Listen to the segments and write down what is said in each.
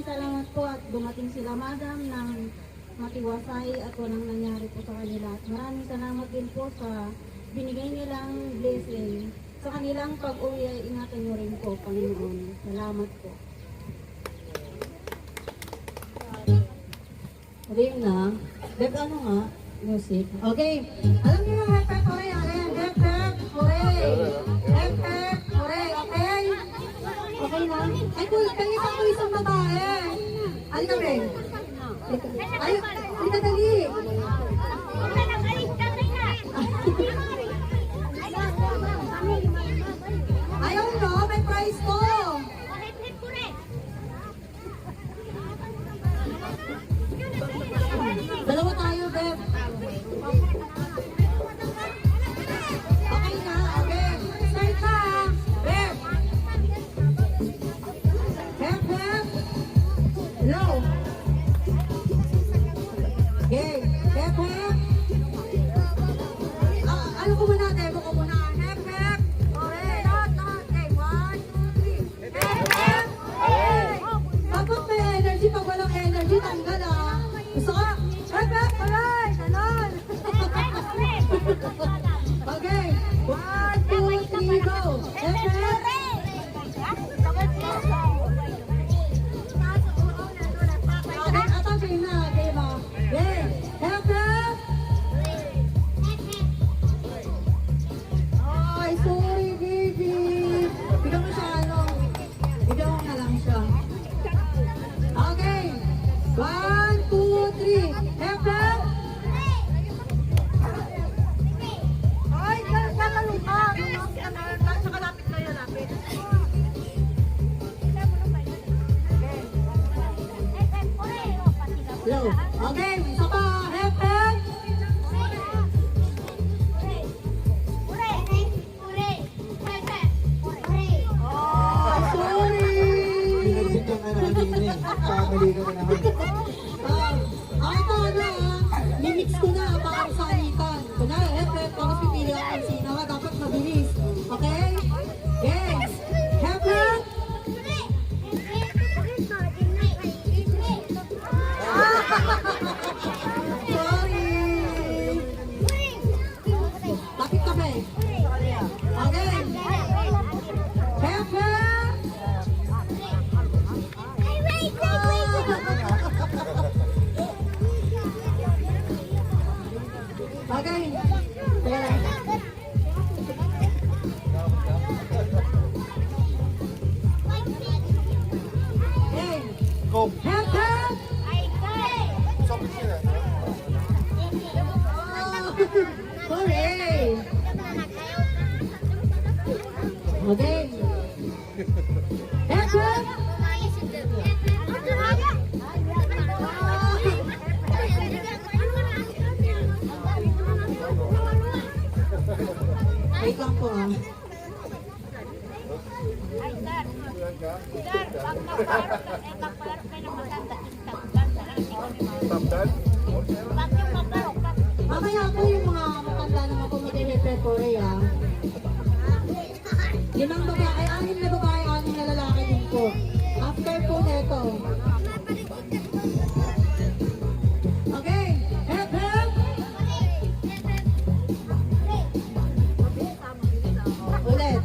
salamat po at dumating sila madam ng matiwasay at walang nangyari po sa kanila. At maraming salamat din po sa binigay nilang blessing. Sa kanilang pag-uwi ay ingatan nyo rin po, Panginoon. Salamat po. Ring na. Deb, ano nga? Music. Okay. Alam niyo yung hep hep hooray. Hep hep hooray. Hep hep hooray. Okay? Okay na? Ay, kayo isang babae. Alin na rin? Ay, halika dali. Ayaw no, may prize ko. Dalawa tayo, Beb. Okay na, okay. Start na, Beb. Hep, hep. Hello. Okay, hep, hep. Ano ko muna, demo ko muna. Hep, hep. Okay, okay. 1, 2, 3. Hep, hep. Dapat may energy. Pag walang energy, tanggal ah. Gusto ka? Hep, hep. Alay, ganon. Okay, 1, 2, 3, go. Hep, hep. Okay, atang kayo na. Okay ba? Okay, hep, hep. Ay, sorry, baby. Bigyan mo siya, bigyan mo na lang siya. Okay. 1, 2, 3. Hep, hep. Ay, kakalong ka. Saka lapit kayo, lapit. Low. Okay, isa pa. Hep, hep. Oh, sorry. Pinagsit ka na kanina eh. Kamali ka na naman. Ito na, mimix ko na para sa alikan. Kunwari, hep, tapos pipili ako ng sino. Dapat mabilis. Okay? Yes. Hep, hep. Sorry. Lapit ka ba eh? Okay. Hep, hep. Okay. Okay. Go. Hep, hep. Sabi sila. Hooray. Okay. Hep, hep. Wait lang po ah. Tamdan? Mamaya po yung mga matanda naman po mag-i-prepare ah. Limang babae, 6 na babae, 6 na lalaki din po. After po neto. Okay, hep hep. Ulit.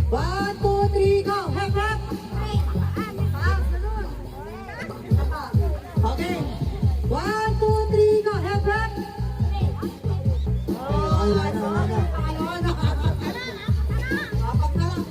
1, 2, 3, go. Hep hep. Okay. 1, 2, 3, go. Hep hep. Wala na. Apat na lang.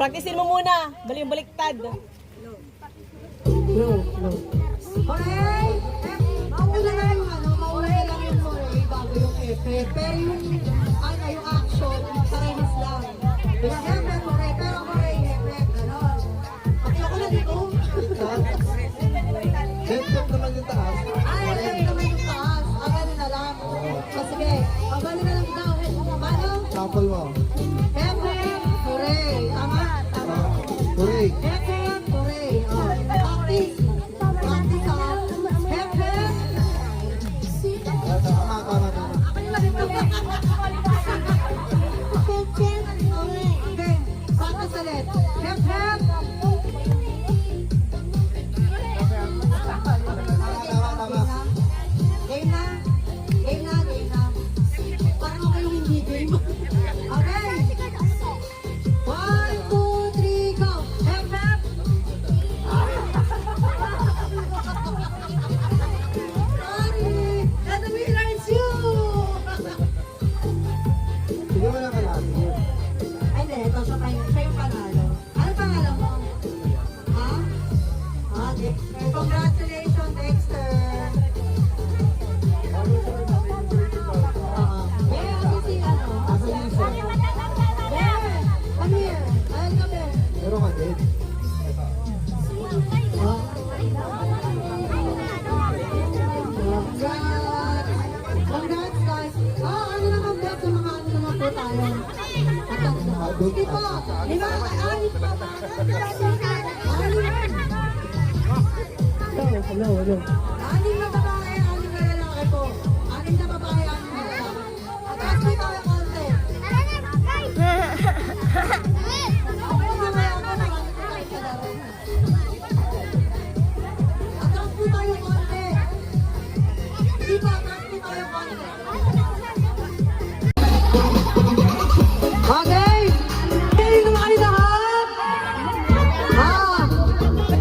Practicein mo muna. Baliktad. Low. Hooray! Mauna na yung mauna na lang yung hooray bago yung epe. Pero yung action, parehas lang. Kaya siyempre hooray, pero hooray, epe, gano'n. Pati ako na dito. Headlock naman yung taas. Ay, epe naman yung taas. Gano'n na lang. Sige, pabalik na lang daw. Paano? Sample mo. Epe, hooray. Tama? Hooray. Epe, hooray. Practice. Practice ha. Epe. Tama. Okay, practice ulit. Hep, hep. Tama. Game na. Parang ako yung hindi game. Okay. 1, 2, 3, go. Hep, hep. Sorry. And the winner is you. Sige mo lang kalahati. Ay, hindi. Ito siya yung panalo. Ano pangalan mo? Ha? Dexter. Congratulations, Dexter. Bear, ano si ano? Asa yung isa? Bear, come here. Ayun ka, Bear. Pero ka din. Congrats, guys. Ano naman, Bear, sa mga ano naman po tayo. Sige po. Lima, alit pa ba? Hello. Anim na babae, anim na lalaki po. Anim na babae, anim na lalaki. Atras po tayo konti. Okay, mamaya ako marami po tayo sa laro. Atras po tayo konti. Hindi po, atras po tayo konti. Okay! Okay, naman kayo lahat!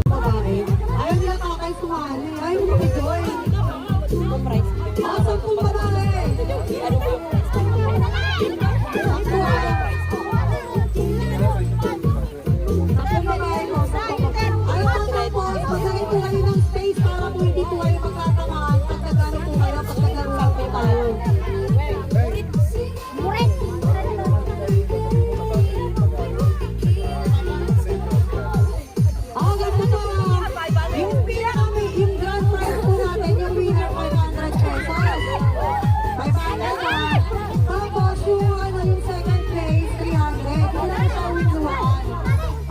Babae. Ayaw nila kakay sumali. Ayaw mo mag-join. Sampung babae. Sampung babae po. Ayaw po. Paglagay po kayo ng space para po hindi po kayo magtatamaan. Pag nagano po kayo, pag nagano lang po tayo. Ganito po. Yung grand prize po natin, yung winner 500 pesos. 500 Tapos yung second place, 300. Wala na siya withdrawan.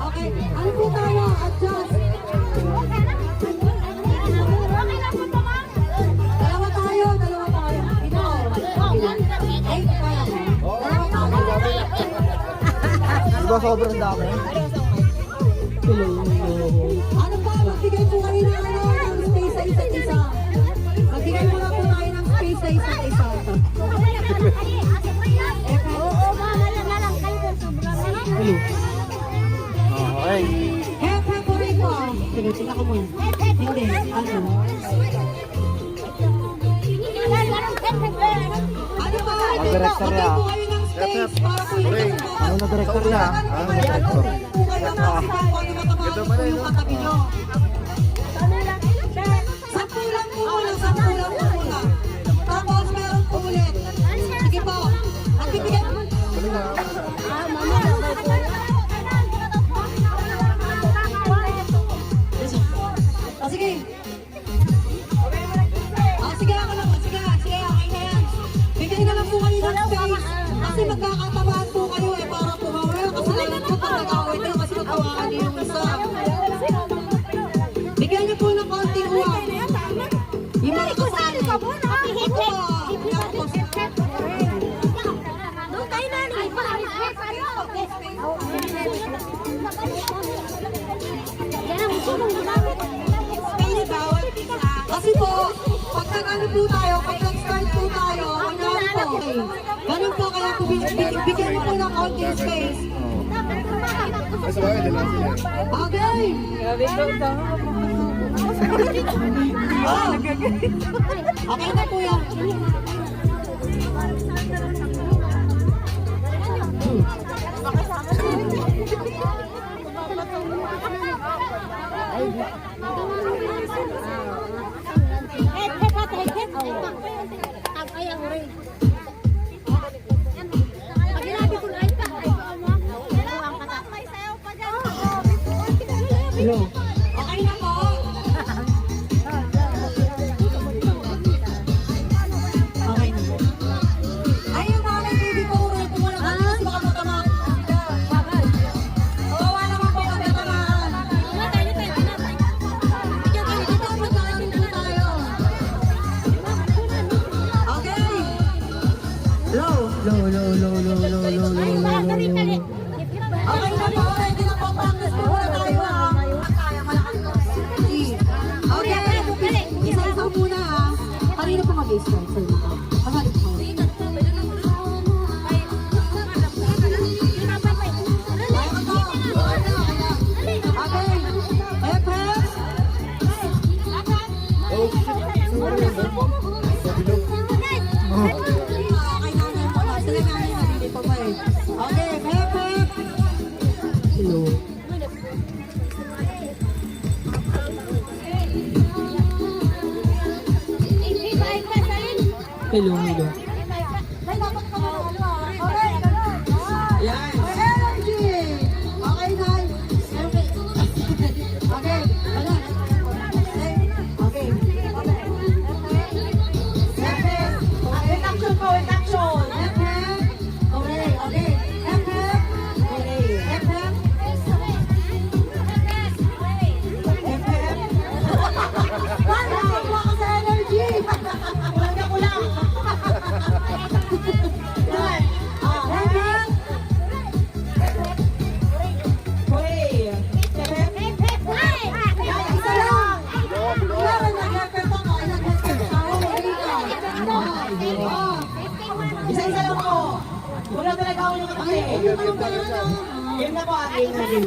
Okay, ano po tayo? Adjust. Dalawa tayo. Ito. Ay, kaya mo. Dalawa tayo. Di ba sobrang dami? Ano pa? Magbigay po kayo ng space sa isa't isa. Magbigay mo lang po tayo ng space sa isa't isa. Okay. Hep, hep, hooray po. Sige, tingnan ko muna. Hindi, ano? Ano ba? Mag-director Magbigay na. po kayo ng space para po yung Ano na director niya? Ano na director? po kayo ng maximum kung ano matamaan po yung katabi nyo. Sampulan po muna. Tapos meron po ulit. Sige po. Magbibigay po. Sige. Sige ako lang. Sige, okay na yan. Bigay na lang po kayo ng space. Kasi magkakatamaan po kayo para po mawala. Kasi lang po pag nag-away tayo kasi magkawakan niyo yung isa. Bigyan niyo po ng konting uwang. Yung mga kasali. Kasi po, pag nag-ano po tayo, pag nag-start po tayo, hanggang po. Ganun po, kaya po bigyan mo po ng konting space. Okay! Oh! Okay na po yan. Hello. Okay na po. Okay na po. Ay, yung mga may baby ko, kung wala ka kasi baka matamaan. Kawawa naman po kung matamaan. Ito, magkakasin po tayo. Okay. Low. Okay na po, ready na po. Practice po muna tayo ha. Okay. Isa-isa muna ha. Kanina po mag-i-start sa inyo. Kasali po. Okay. Efes. Okay na po. Sila namin nabili pa pa eh. Okay, Efes. Hello. Hello. Ay, dapat ka manalo ah. Okay, yan. Energy. Okay, Nay. Okay. Okay. With action po, with action. Isa-isa lang po. Wala talaga ako yung katake. Game na po, game na game.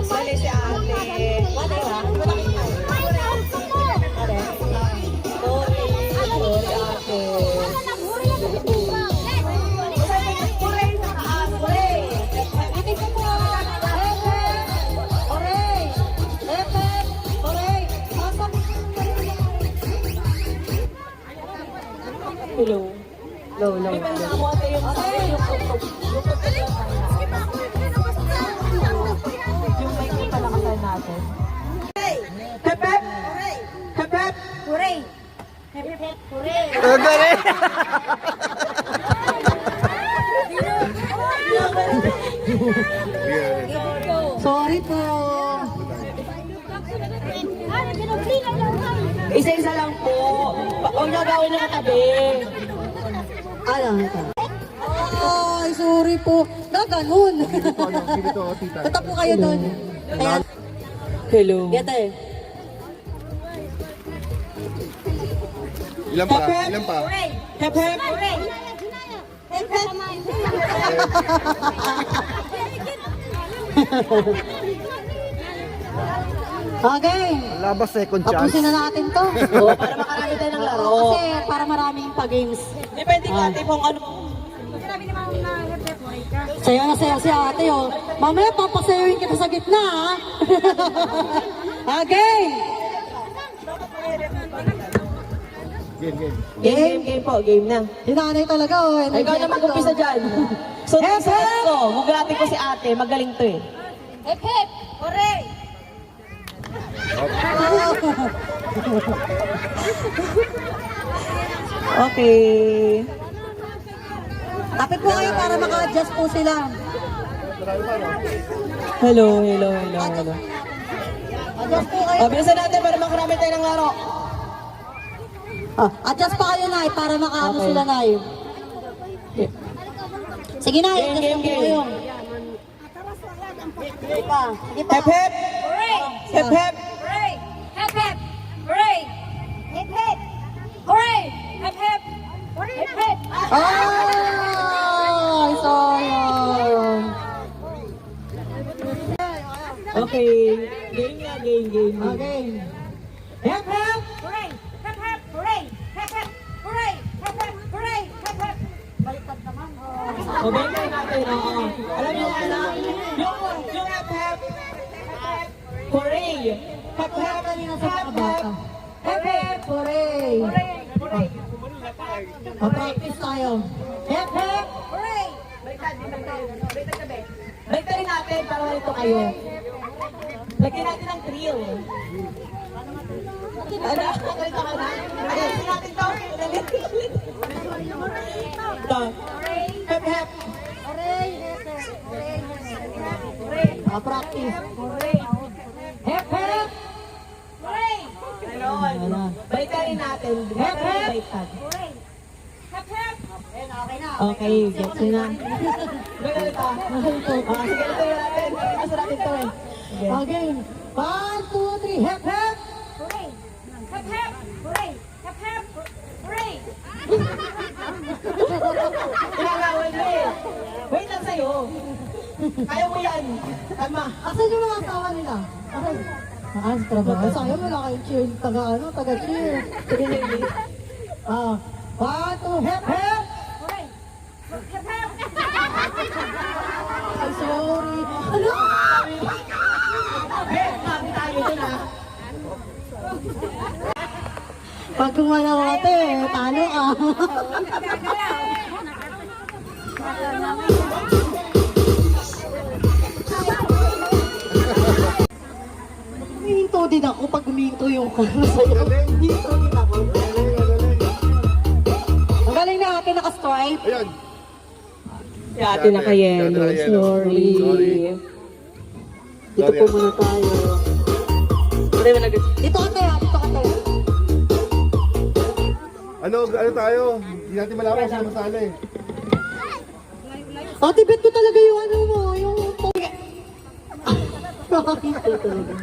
Sali si ate. Ate ba? Hello. Low. May mga ate yung may palakasan natin. Hep-hep! Hep-hep! Hooray! Hep-hep! Hooray! Sorry po. Isa-isa lang po. Huwag na gawin na katabi. Ano ito? Ay, sorry po. Na ganun. Tata po kayo doon. Ayan. Hello. Gete. Ilan pa? Ilan pa? Hep-hep! Okay. Labas second chance. Tapusin na natin to. Oo, para makarami tayo ng laro. Kasi para maraming pa-games. Depende ka ate kung ano. Sayo na sayo si ate, oh. Mamaya papasayawin kita sa gitna, ha? Okay. Game po, game na. Hinanay talaga, oh. Ikaw na mag-umpisa dyan. So, next ko, mugulati ko si ate. Magaling to eh. Hep-hep! Hooray! Okay. Tapit po kayo para maka-adjust po sila. Hello. Adjust po kayo. O, bilisan natin para makarami tayo ng laro. Adjust pa kayo, Nay, para makaano Okay. sila, Nay. Sige, Nay. Game, Adjust game, po game. kayo. Sige pa. Sige pa. Hep-hep! Hep-hep! Hooray! Hep-hep! Hooray! Hep-hep! Hooray! Hep-hep! Hep-hep! Ay, sayang. Okay. Game na, game. Okay. Hep, hep. Hooray! Hep-hep! Hooray! Hep-hep! Hooray! Hep-hep! Hooray! Hep-hep! Baliktad naman. O, bigay natin, oo. Alam niyo na, ano? Yung hep-hep. Hooray! Hep-hep! Hep-hep! Hep-hep! Hooray! Practice tayo. Hep-hep! Hooray! Bigay natin para malito kayo. Lagyan natin ng thrill. Ano? Ganito ka na? Ayusin natin to. Ito. Hep-hep. Practice. Hep-hep! Ayun. Balikan natin. Hep-hep! Balikan. Okay, gets nyo na. Ganito ito. Sige, ito yun natin. Asa natin ito eh. Sige. Okay. 1, 2, 3. Hep-hep! Kinagawin mo eh. Wait lang sa'yo. Kaya mo yan. Tama. Asan yung mga asawa nila? Asan? Sa trabaho. Sayang wala kayong cheer. Taga-cheer. Sige, sige. 1, 2, hep-hep! Ay, sorry. Ano? Eh, sabi tayo dun ah. Pag kumalaw ate, talo ka. Huminto din ako pag huminto yung kano sa'yo. Huminto din ako. Ang galing na ate naka-stripe. Ayan. Si ate na kayeno. Sorry. Dito po muna tayo. Dito ka tayo, dito ka tayo. Ano tayo? Hindi natin malaman sa masala eh. Ate, bet ko talaga yung ano mo, yung... Nakakita talaga.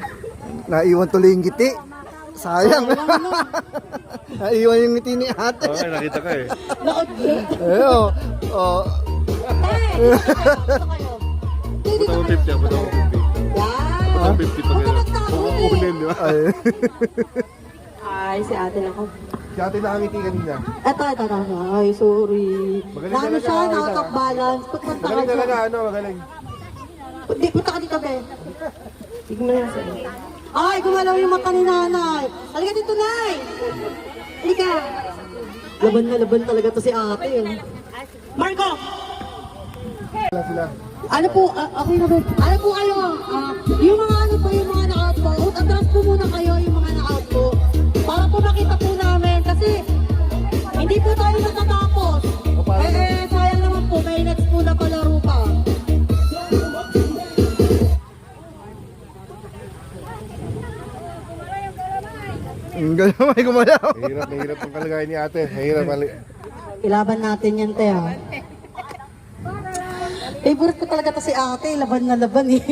Naiwan tuloy yung ngiti. Sayang. Naiwan yung ngiti ni ate. Okay, nakita ka eh. Ayun. Oh. Buta mo 50, buta mo 50. Yan. 50 pa ganun. Kukunin, di ba? Ay, si ate na ko. Si ate nakangiti kanina. Eto. Ay, sorry. Magaling Ano talaga, siya, magaling out of talaga. balance. Punta ka Magaling talaga, dyan. ano, magaling. Hindi, punta ka dito, be. Sige mo lang sa'yo. Ay, gumalaw yung mata ni nanay. Halika dito, nay. Halika. Laban na laban talaga to si ate. Marco! Wala sila. Ano po, okay na ba? Ano po kayo? Yung mga ano po, yung mga naka-out po. Atras po muna kayo yung mga naka-out po. Para po makita po namin. Kasi hindi po tayo natatapos. Sayang naman po. May next po na palaro pa. Ang gano'n may gumalaw. Mahirap ang kalagayan ni ate. Mahirap. Ilaban natin yan, te, ha? Favorite ko talaga to si ate. Laban na laban, eh.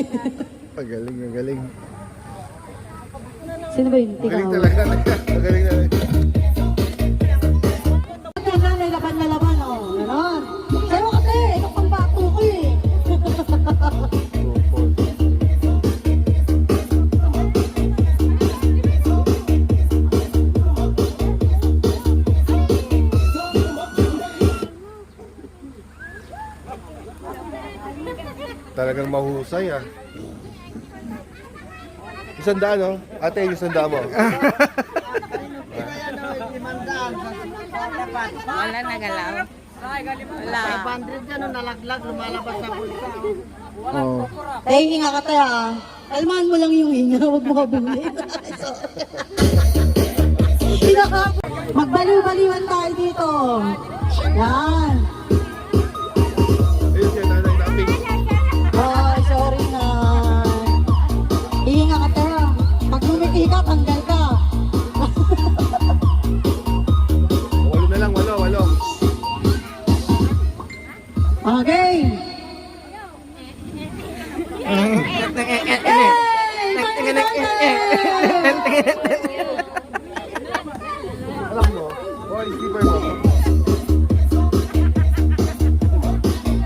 Ang galing. Sino ba yun? Magaling talaga. Magaling talaga. Ate, nanay, laban na laban, oh. Ganon. Sa'yo kasi, ito pang bato ko, eh. Talagang mahusay ah. 100, no? Ate, 100 mo. Wala nagalaw. Wala. Oo. Eh, hinga ka tayo, ah. Kalmahan mo lang yung hinga, huwag mo kabulin. Magbaliw-baliwan tayo dito. Yan. Ayun siya, nanay namin. Ay, sorry na. Hihinga ka tayo. Pag lumiti ka, tanggal ka. 8 na lang, 8. Okay. Alam mo, skipper mo.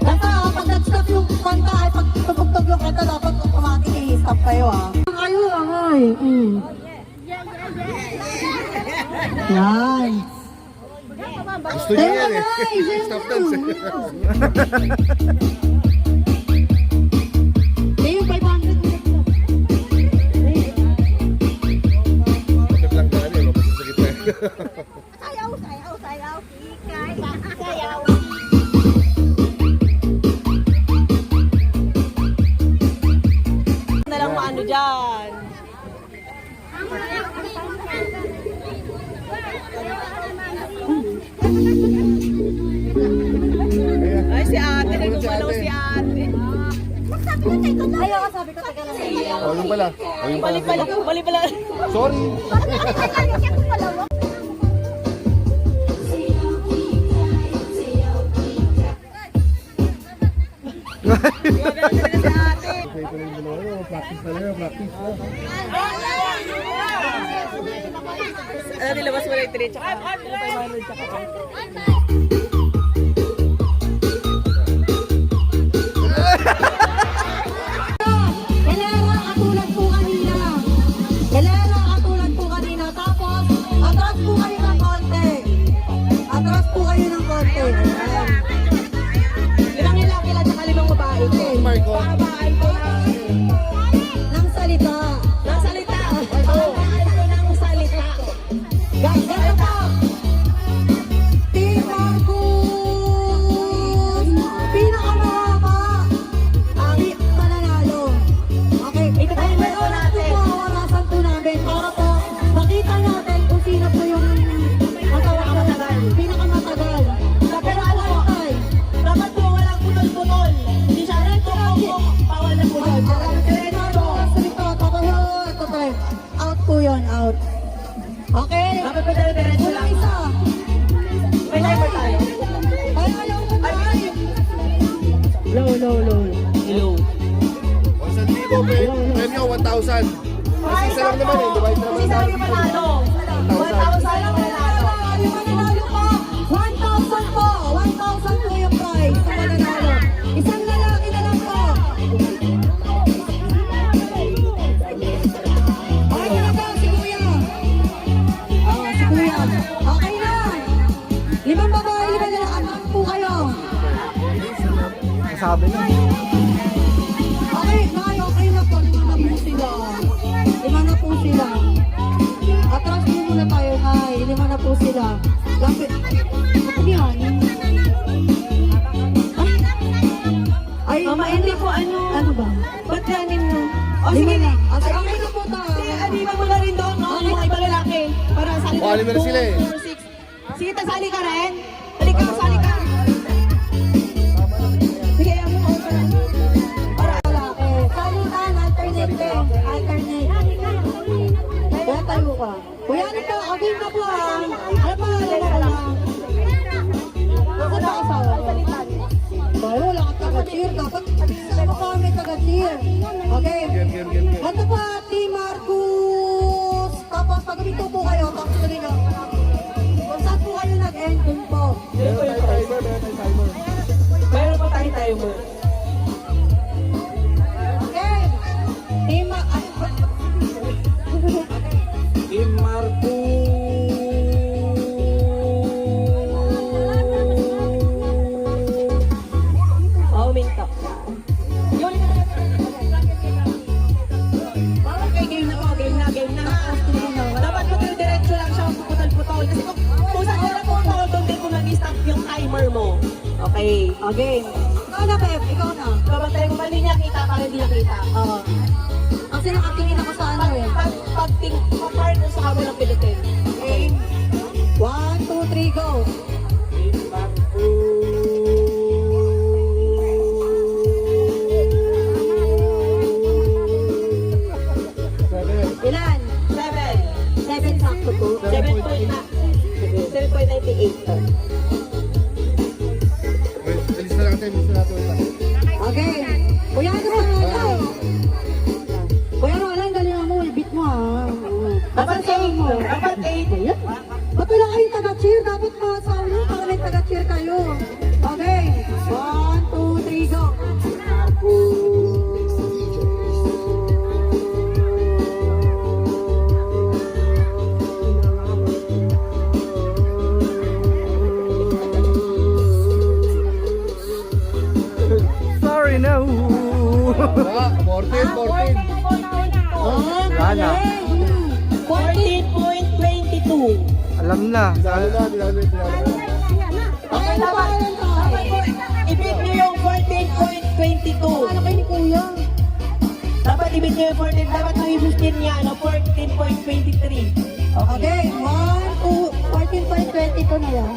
Basta kapag nag-stop yung kanta ay pag tugtog yung kanta dapat automatic i-stop kayo Kayo ay. Yan. Gusto niya yan eh. Stop dance eh. Yung 500. Naglang na ano, mapasok sa gitna. Na lang maano dyan. Ay, si ate. Nagumalaw si ate. Ayaw ka, sabi ko, taga lang. Oh, yung pala. Oh, yung pala. Bali pala. Sorry. Ito na yung dalawa. Practice na lang. Practice na. Ano, nilabas mo na yung 3 tsaka. Helera, katulad po kanina. Helera, katulad po kanina. Tapos, atras po kayo ng konti. Atras po kayo ng konti. Ayan. Limang lalaki lang tsaka 5 babae. Marco. Babaan ko na. Ng salita. Ng salita. Babaan ko ng salita. Guys, ito po. Team Marcos. Pinakamahaba. Ang mananalo. Okay. Ito po yung meron natin. Ito po, orasan po namin. Para po, makita natin kung sino po yung pinakamatagal. Pinakamatagal. Pero ano, dapat po walang putol-putol. Hindi siya rin kung bawal na putol. Out po yun, out. Okay. Dapat pa diretso Walang lang. isa. May timer tayo. Ay, ayaw ko na. Low. Low. 1,000 premyo, 1,000. Kasi isa lang naman eh. Divide na Kasi sabi manalo. 1,000 lang manalo. Yung mananalo po, 1,000 po. 1,000 po yung prize sa mananalo. Isang lalaki na lang po. Okay na ba si Kuya? Si Kuya. Okay na. 5 babae, 5 lalaki. Anak po kayo. Sabi na. Okay, Mayo, okay na po. 5 na po sila. 5 na po sila. Atras din muna tayo, Nay. 5 na po sila. Lapit. Kapag yan. Ay, Mama, hindi po ano. ano ba? Ba't ganin mo? O 5 sige. na. Okay na po tayo. Sige, adiba mo na rin doon, no? Yung mga ibang lalaki. Para sali O, alin na rin sila eh. 4, 6. Sige, tasali ka rin. Halika, sali ka. Sige, ayaw mo. Para lalaki. Salitan, alternate. Alternate. Kaya tayo ka. Kuya, ano po? Okay na po ah. Ano pa? Ano lang? Kasi ba asawa ko? Bayo, wala ka taga-cheer. Dapat sama kami taga-cheer. Okay. Ito po, Team Marcos. Tapos pag uminto po kayo, tapos tuloy na. Kung saan po kayo nag-end, dun po. Mayroon pa tayo timer. Okay. Team Team Marco. Oh, minto. Yun. Okay, game na po. Game na. Dapat po diretso lang siya puputol-putol. Kasi kung saan wala po ako, doon din po nag-stop yung timer mo. Okay. Okay. Ikaw na, Pep. Ikaw na. Kapag tayo mali niya kita, para hindi niya kita. Oo. Kasi nakatingin ako sa ano eh. Pag-part mo sa kamo ng Pilitin. Okay. 1, 2, 3, go. Ilan? 7 sakto po. 7.98. Alis na lang tayo. Alis na natin. Okay. Kuya, ano ba natin? Kuya, ano lang, galing mo. Ibit mo ah. Dapat 8. mo. Dapat 8. Ayan. Ba't wala kayong taga-cheer? Dapat maasawa nyo para may taga-cheer kayo. Okay. 1, 2, 3, go. 14, 14. Oh, Wala na. 14.22. Alam na. Lalo na, lalo na. Okay, dapat. Ibig nyo yung 14.22. Ano kayo ni Kuya? Dapat ibig nyo yung 14. Dapat yung 15 niya, 14.23. Okay, 14.22 na yan.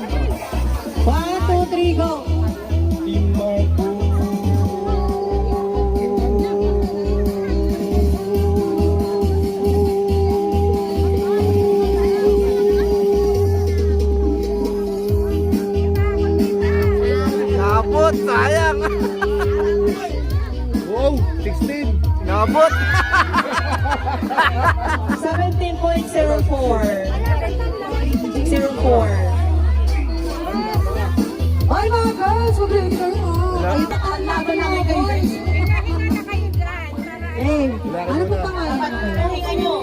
1, 2, 3, go! Nabot, sayang. Wow, 16. Nabot. 17.04. 04. Ay mga girls, huwag rin kayo. Ay, Ang laban namin kayo guys. Eh, ano po pangalan? Pahinga nyo.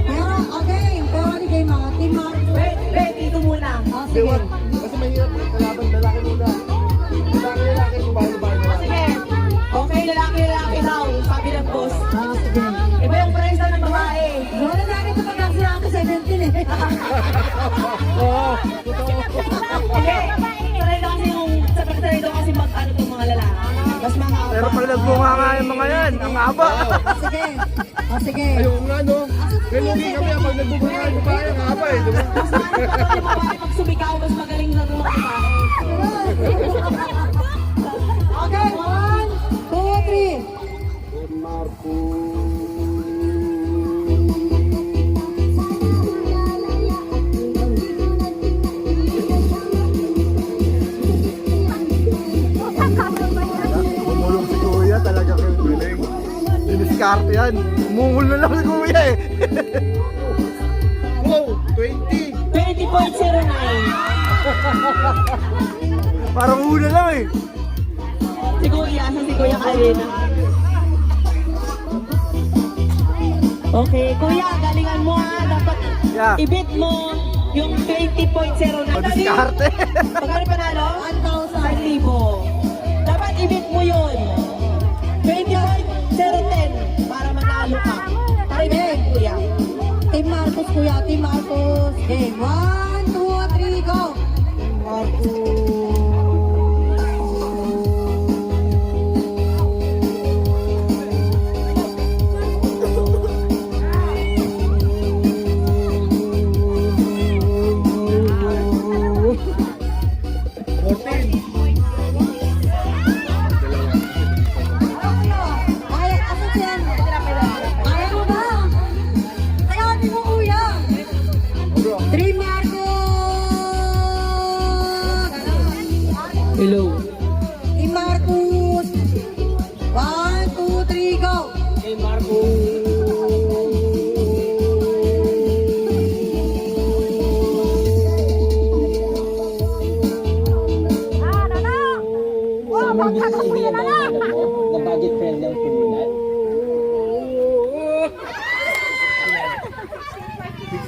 Pero, okay, pero ano kayo mga team mga... Wait, dito muna. Oh, sige. Kasi mahirap kalaban, lalaki muna. Lalaki, babae. Sige. Okay, lalaki daw. Sabi ng boss. Ah, sige. Iba yung price na ng babae. Wala na rin ito pag nagsira ako 17 eh. Okay. Sanay daw kasi yung, sanay daw kasi mag-ano itong mga lalaki. Mas mga Pero pag nagbunga nga yung mga yan, ang haba. Sige. Oh, sige. Ayun nga, no? Galugi kami pag nagbubunga yung babae, ang haba eh, di ba? mas ano pa daw yung babae pag sumigaw, mas magaling na mga babae. Okay, 1, 2, 3. Bumulong si Kuya, talaga galing. Diniskarte yan. Umungol na lang si Kuya eh. Wow, 20. 20.09. Parang una lang eh. Si Kuya, si Kuya Kalina. Okay, Kuya, galingan mo ha. Dapat Yeah. ibit mo yung 20.09. Diskarte. Pag ano panalo? 1,000. 1,000. Dapat ibit mo yun. 20.010 para manalo ka. Para ibit mo, Kuya. Team Marcos, Kuya. Team Marcos. Okay, 1, 2, 3, go! Team Marcos. Ay, asan siya? Ayaw mo ba? Ayaw mo, Kuya. 3 Marcos! Hello. Team Marcos. 1, 2, 3, go! Hey, Marco. Na budget friendly ang simulan.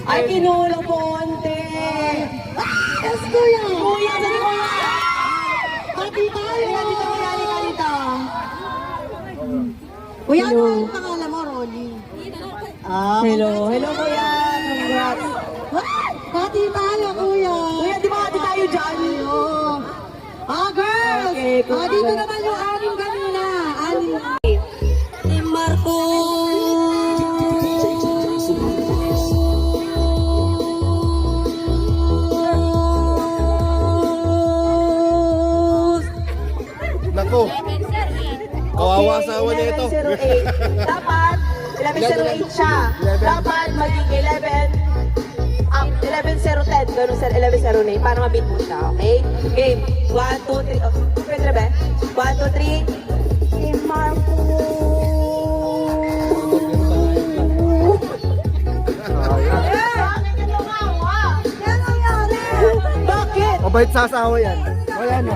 Ay, kinulang po konti. Yes, Kuya! Kuya, saan ko na? Pati tayo! Kuya, ano ang pangalan mo, Rolly? Hello, hello Kuya. Congrats. Pati tayo, Kuya! Kuya, di ba ati tayo dyan? Oo. Ah, girls! Okay, cool. Dito naman yung anim kanina. Anim. Team Marcos! Nako, kawawa asawa na ito. 1108. Dapat, 1108 siya. Dapat maging 11.010. Ganun sir, 11.09 para mabit mo siya, okay? Game. 1, 2, 3. Oh, pwede ba? 1, 2, 3. Si Marco. Bakit? Mabait sa asawa yan. O yan o.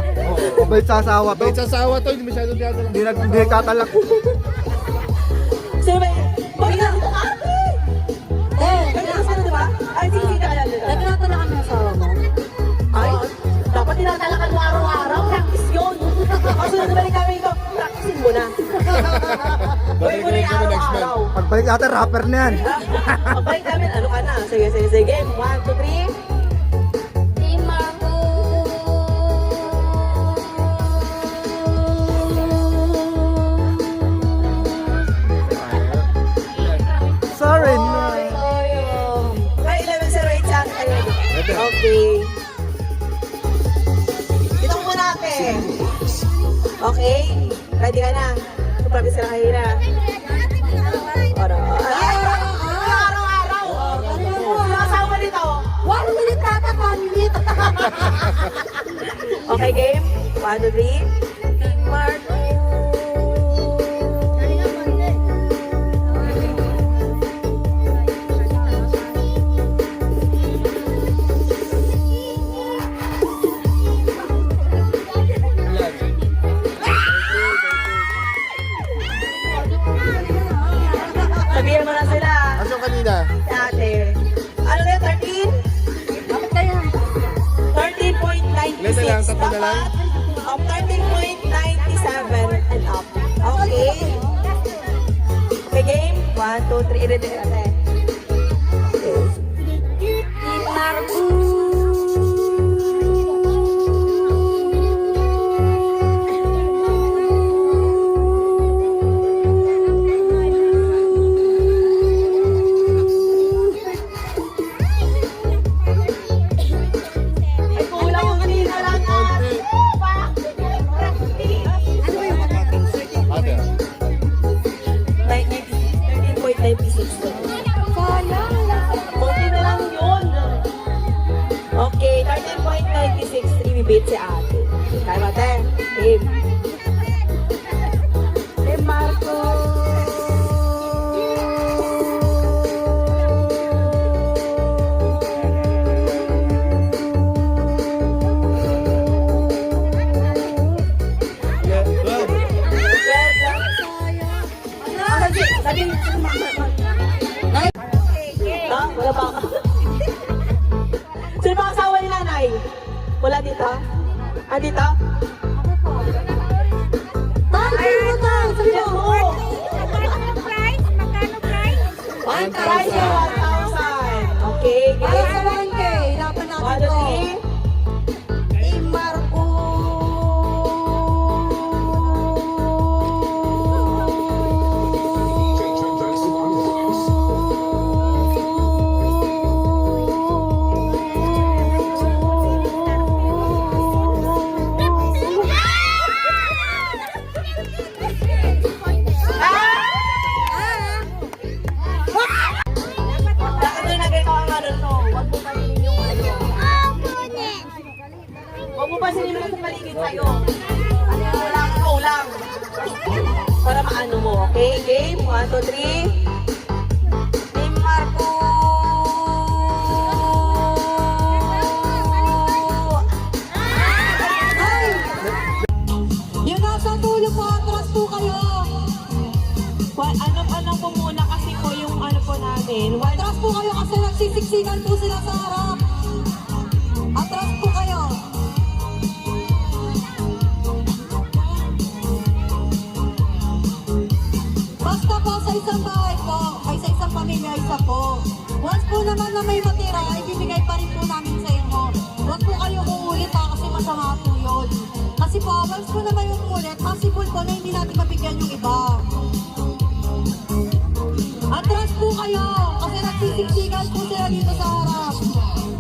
Mabait sa asawa. Bait sa asawa to, hindi masyadong tiyatala. Hindi nagtatalak. Sino ba yun? Bakit na? Kailangan diba? Ay, sige, kailangan nila. Nagkakala kami asawa mo. Ay, dapat tinatalakan mo araw-araw. Practice yun. Kasunod na balik kami ko. Uy, muna yung kami next araw-araw. Pagbalik natin, rapper na yan. Pagbalik namin, ano ka na? Sige, sige, sige. 1, 2, 3. Team Marco. Sorry na. Ay, 1108 sa akin. Ito. Okay. Ito muna natin. Okay? Ready ka na? Practice ka na kayo na. Araw-araw. Sino kasama dito? 1 minute tata, 1 minute. Okay, game? 1, 2, 3. Team Marco. Sabihan mo na sila. Aso kanina? Ate. Ano na yun, 13? Bakit kaya? 13.96. Ilan na lang? Tatlo na lang? Dapat, 13.97 and up. Okay. Okay, game? 1, 2, 3. Ready ka natin. Ay, kulang yung kanina lang. Konti. Ate. 13.96. Konti na lang yun. Okay, 13.96. Ibibit si ate. Kaya ba, te? Game. Team Marco. Yeah, 12. Wala pa. Sino ba asawa ni nanay? Wala dito? Ah, dito? Thank you, Tang. Sabi mo. Price niya 1,000. Okay, Para sa game. 1K, laban natin 1, to. 2, 3. Team Marco. Bakit doon nagay ko ang ano to? Huwag mo pansinin yung ano. Huwag mo pansinin yung sa paligid sa'yo. Ano yung kulang. Para maano mo, okay? Game, 1, 2, 3. Team Marco. Ay! Yung nasa tulo po, atras po kayo. Ano po muna kasi po yung ano po namin. Atras po kayo kasi nagsisiksikan po sila sa harap. Atras po kayo. Basta po sa isang bahay po, ay sa isang pamilya, isa po. Once po naman na may matira, ibibigay pa rin po namin sa inyo. Huwag po kayo uulit ha, kasi masama po yun. Kasi po, once po naman yung ulit, possible po na hindi natin mabigyan yung iba. Atras po kayo, kasi nagsisiksikan po sila dito sa harap.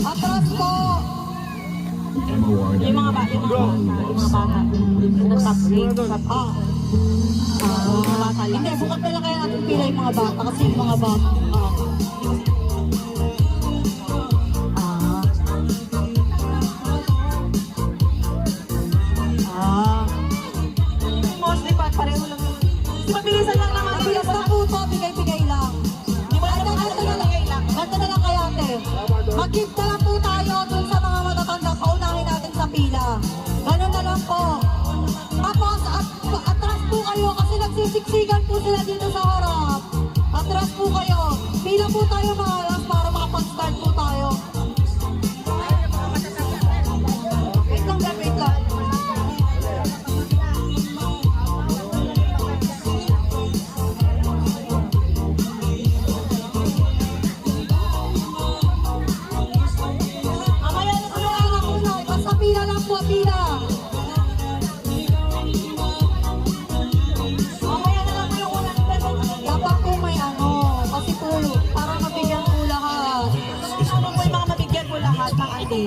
Atras po. Yung mga bata. Yung top grade. Mga bata. Hindi, bukat na lang kaya natin pila yung mga bata, kasi yung mga bata. Mostly pa, pareho lang yun. Mabilisan lang naman. Mabilis na po ito, bigay-bigay lang. Di ba ito Ganto na lang kaya ate. Mag-give na lang po tayo dun sa mga matatanda. Paunahin natin sa pila. Ganun na lang po. Tapos, atras po kayo kasi nagsisiksikan po sila dito sa harap. Atras po kayo. Pila po tayo mga alas para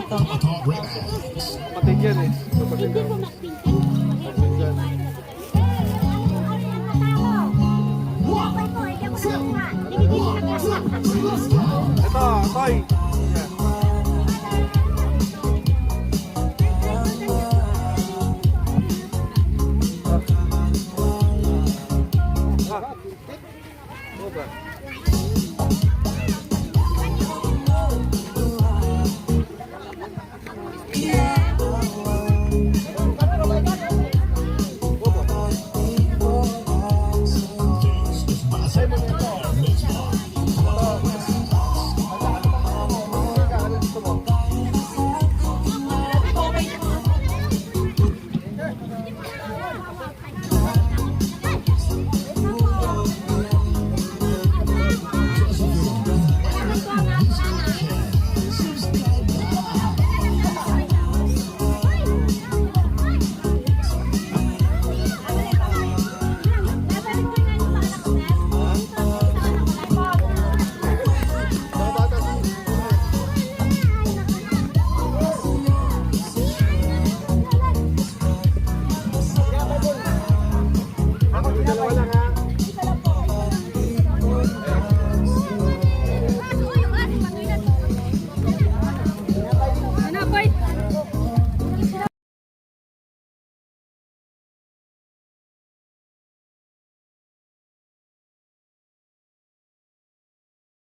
dito. Kapatid yan eh. Kapatid yan. Kapatid yan. Ito, Toy.